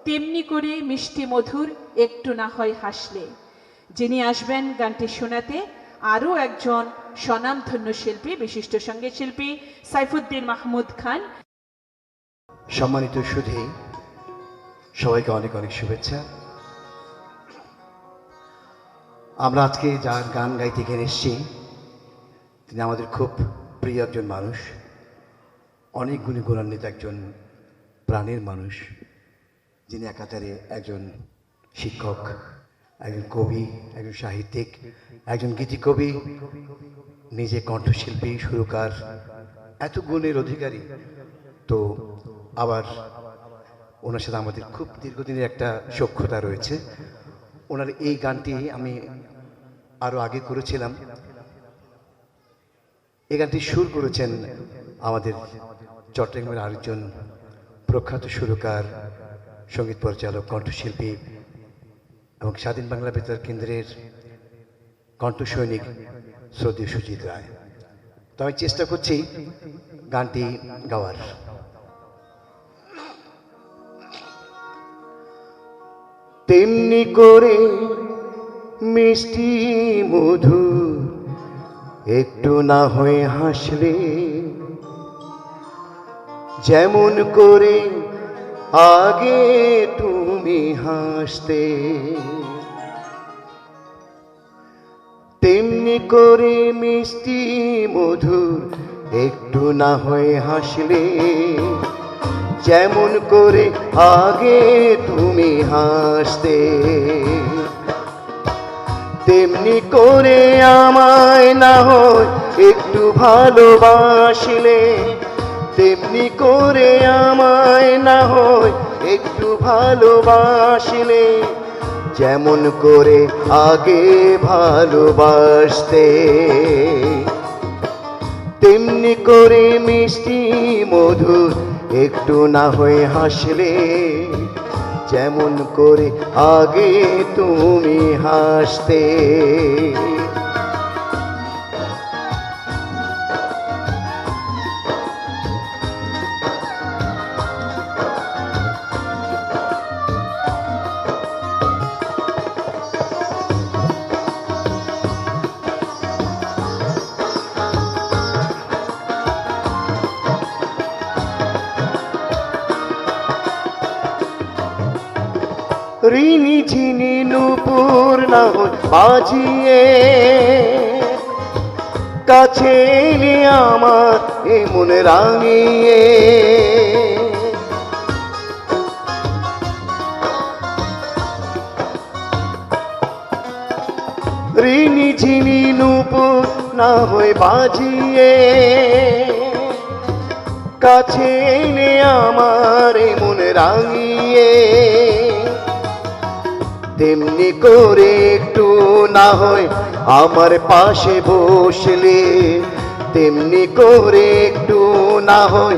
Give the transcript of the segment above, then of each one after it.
তেমনি করে মিষ্টি মধুর একটু না হয় হাসলে। যিনি আসবেন গানটি শোনাতে আরও একজন স্বনামধন্য শিল্পী, বিশিষ্ট সঙ্গীত শিল্পী সাইফুদ্দিন মাহমুদ খান। সম্মানিত সুধী, সবাইকে অনেক অনেক শুভেচ্ছা। আমরা আজকে যার গান গাইতে এখানে এসেছি, তিনি আমাদের খুব প্রিয় একজন মানুষ, অনেক গুণী গুণান্বিত একজন প্রাণের মানুষ, যিনি একাধারে একজন শিক্ষক, একজন কবি, একজন সাহিত্যিক, একজন গীতিকবি, নিজে কণ্ঠশিল্পী, সুরকার, এত গুণের অধিকারী। তো আবার ওনার সাথে আমাদের খুব দীর্ঘদিনের একটা সখ্যতা রয়েছে। ওনার এই গানটি আমি আরও আগে করেছিলাম। এই গানটি সুর করেছেন আমাদের চট্টগ্রামের আরেকজন প্রখ্যাত সুরকার, সঙ্গীত পরিচালক, কণ্ঠশিল্পী এবং স্বাধীন বাংলা বেতার কেন্দ্রের কণ্ঠসৈনিক শ্রদ্ধেয় সুজিত রায়। তো আমি চেষ্টা করছি গানটি গাওয়ার। তেমনি করে মিষ্টি মধু একটু না হয়ে হাসলে, যেমন করে আগে তুমি হাসতে, তেমনি করে মিষ্টি মধুর একটু না হয়ে হাসলে, যেমন করে আগে তুমি হাসতে, তেমনি করে আমায় না হয় একটু ভালোবাসলে, তেমনি করে আমায় না হয় একটু ভালোবাসলে, যেমন করে আগে ভালোবাসতে, তেমনি করে মিষ্টি মধুর একটু না হয়ে হাসলে, যেমন করে আগে তুমি হাসতে। ঋণী ঝিনি নূপুর না বাজিয়ে কাছে এলে আমার এ মন রাঙিয়ে, ঋণী ঝিনি নূপুর না হয় বাজিয়ে কাছে এলে আমার এ মন রাঙিয়ে, তেমনি করে একটু না হয় আমার পাশে বসলে, তেমনি করে একটু না হয়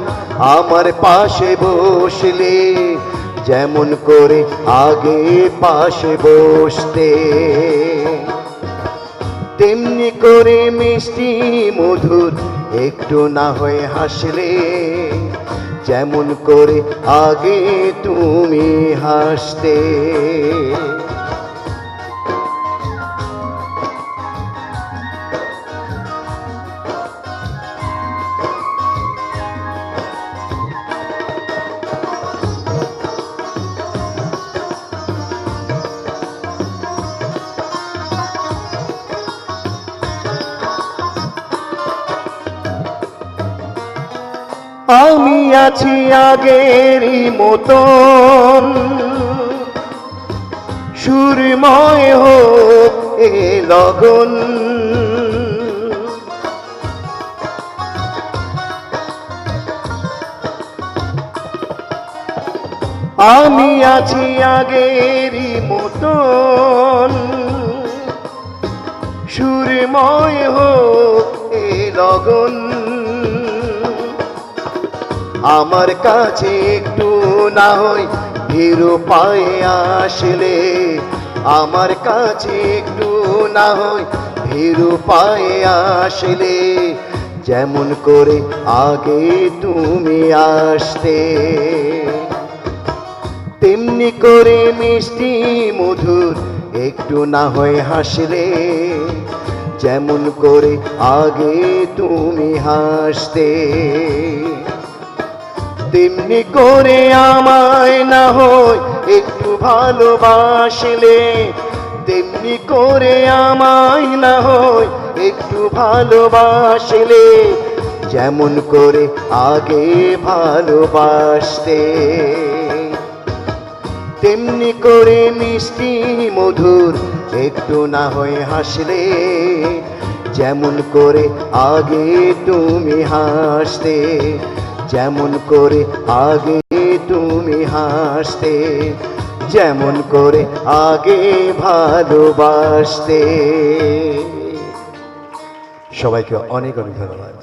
আমার পাশে বসলে, যেমন করে আগে পাশে বসতে, তেমনি করে মিষ্টি মধুর একটু না হয় হাসলে, যেমন করে আগে তুমি হাসতে। আমি আছি আগেরই মতন, সুরময় হোক এ লগন, আমি আছি আগেরই মতন, সুরময় হোক এ লগন, আমার কাছে একটু না হয় ভীরু পায়ে আসলে, আমার কাছে একটু না হয় ভীরু পায়ে আসলে, যেমন করে আগে তুমি আসতে, তেমনি করে মিষ্টি মধুর একটু না হয় হাসলে, যেমন করে আগে তুমি হাসতে। তেমনি করে আমায় না হয় একটু ভালোবাসলে, তেমনি করে আমায় না হয় একটু ভালোবাসলে, যেমন করে আগে ভালোবাসতে। তেমনি করে মিষ্টি মধুর একটু না হয় হাসলে, যেমন করে আগে তুমি হাসতে, যেমন করে আগে তুমি হাসতে, যেমন করে আগে ভালোবাসতে। সবাইকে অনেক অনেক ধন্যবাদ।